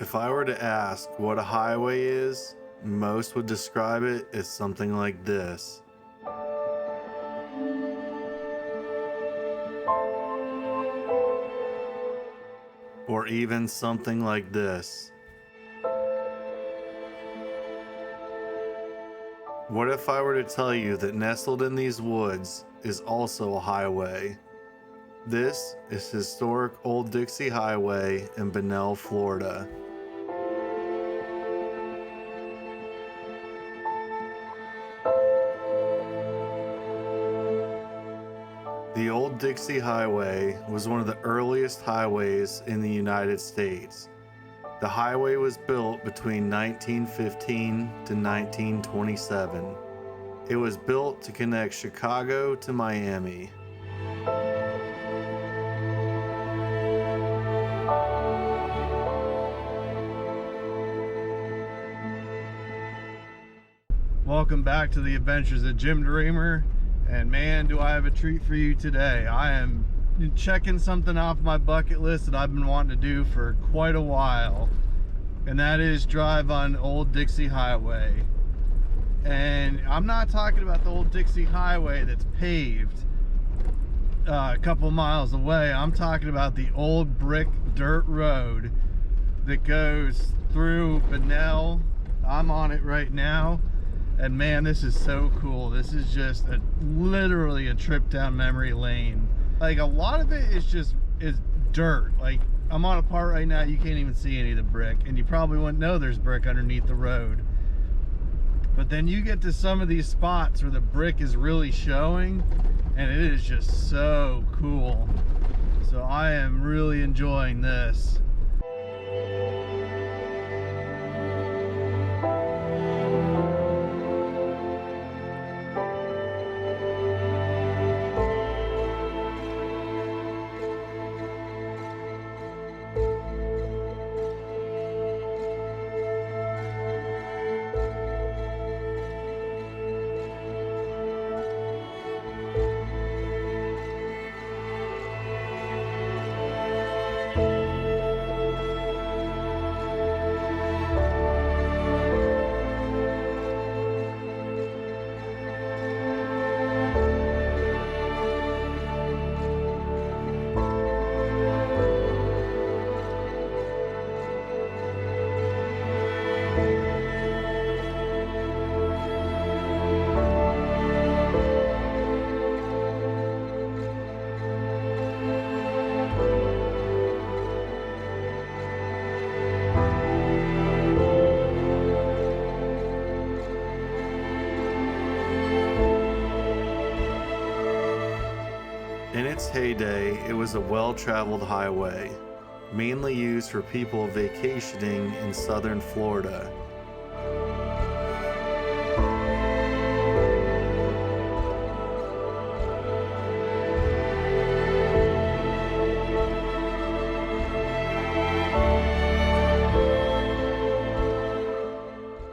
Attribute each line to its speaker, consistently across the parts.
Speaker 1: If I were to ask what a highway is, most would describe it as something like this. Or even something like this. What if I were to tell you that nestled in these woods is also a highway? This is Historic Old Dixie Highway in Bunnell, Florida. The Old Dixie Highway was one of the earliest highways in the United States. The highway was built between 1915 to 1927. It was built to connect Chicago to Miami. Welcome back to the adventures of Jim Dreamer, and man, do I have a treat for you today. I am checking something off my bucket list that I've been wanting to do for quite a while, and that is drive on Old Dixie Highway. And I'm not talking about the Old Dixie Highway that's paved a couple miles away. I'm talking about the old brick dirt road that goes through Bunnell. I'm on it right now, and man, this is so cool. This is just literally a trip down memory lane. Like, a lot of it is dirt. Like, I'm on a part right now, you can't even see any of the brick, and you probably wouldn't know there's brick underneath the road. But then you get to some of these spots where the brick is really showing, and it is just so cool. So I am really enjoying this. In its heyday, it was a well-traveled highway, mainly used for people vacationing in southern Florida.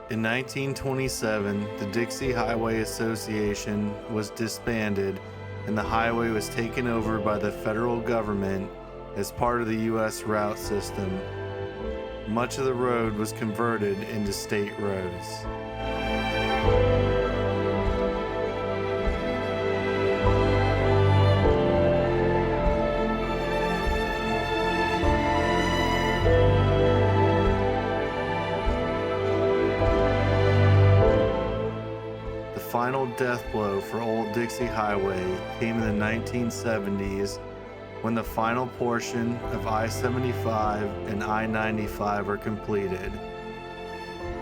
Speaker 1: In 1927, the Dixie Highway Association was disbanded, and the highway was taken over by the federal government as part of the U.S. route system. Much of the road was converted into state roads. The final death blow for Old Dixie Highway came in the 1970s when the final portion of I-75 and I-95 are completed.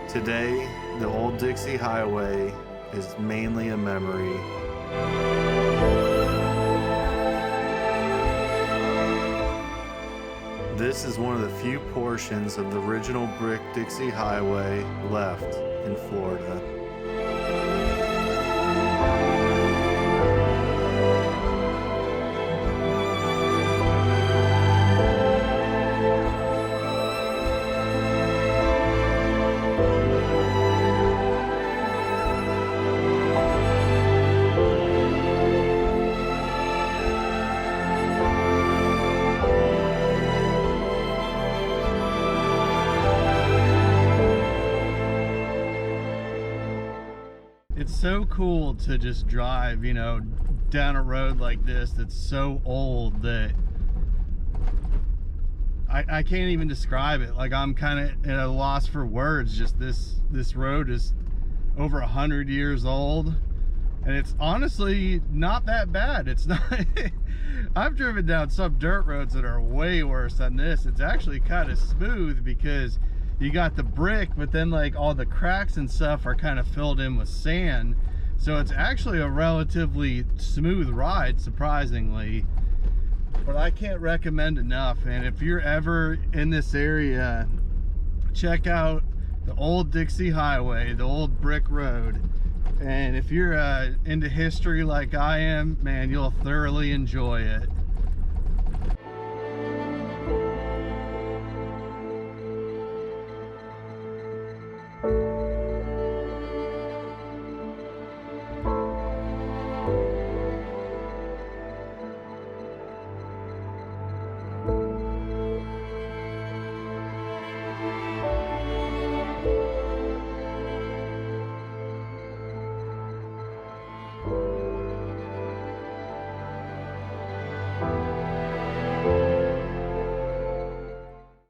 Speaker 1: Today, the Old Dixie Highway is mainly a memory. This is one of the few portions of the original brick Dixie Highway left in Florida. so cool to just drive, you know, down a road like this that's so old that I can't even describe it. Like, I'm kind of at a loss for words. Just this road is over 100 years old, and it's honestly not that bad. It's not I've driven down some dirt roads that are way worse than this. It's actually kind of smooth because you got the brick, but then like all the cracks and stuff are kind of filled in with sand, so it's actually a relatively smooth ride, surprisingly. But I can't recommend enough, and if you're ever in this area, check out the Old Dixie Highway, the old brick road. And if you're into history like I am, man, you'll thoroughly enjoy it.